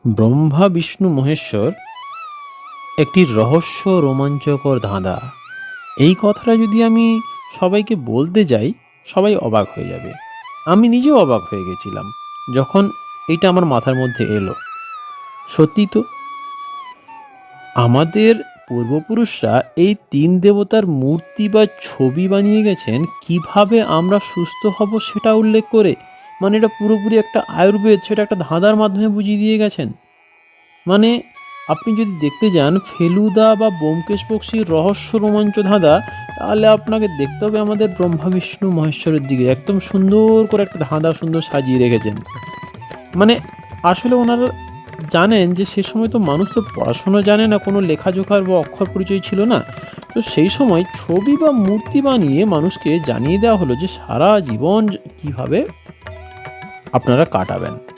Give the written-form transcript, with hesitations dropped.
ব্রহ্মা বিষ্ণু মহেশ্বর একটি রহস্য রোমাঞ্চকর ধাঁধা। এই কথাটা যদি আমি সবাইকে বলতে যাই, সবাই অবাক হয়ে যাবে। আমি নিজেও অবাক হয়ে গেছিলাম যখন এইটা আমার মাথার মধ্যে এলো। সত্যি তো, আমাদের পূর্বপুরুষরা এই তিন দেবতার মূর্তি বা ছবি বানিয়ে গেছেন কিভাবে আমরা সুস্থ হব সেটা উল্লেখ করে। মানে এটা পুরোপুরি একটা আয়ুর্বেদ, সেটা একটা ধাঁধার মাধ্যমে বুঝিয়ে দিয়ে গেছেন। মানে আপনি যদি দেখতে যান ফেলুদা বা ব্যোমকেশ বক্সীর রহস্য রোমাঞ্চ ধাঁধা, তাহলে আপনাকে দেখতে হবে আমাদের ব্রহ্মা বিষ্ণু মহেশ্বরের দিকে। একদম সুন্দর করে একটা ধাঁধা সুন্দর সাজিয়ে রেখেছেন। মানে আসলে ওনারা জানেন যে সে সময় তো মানুষ তো পড়াশোনা জানে না, কোনো লেখাজোখার বা অক্ষর পরিচয় ছিল না। তো সেই সময় ছবি বা মূর্তি বানিয়ে মানুষকে জানিয়ে দেওয়া হলো যে সারা জীবন কিভাবে আপনারা কাটাবেন।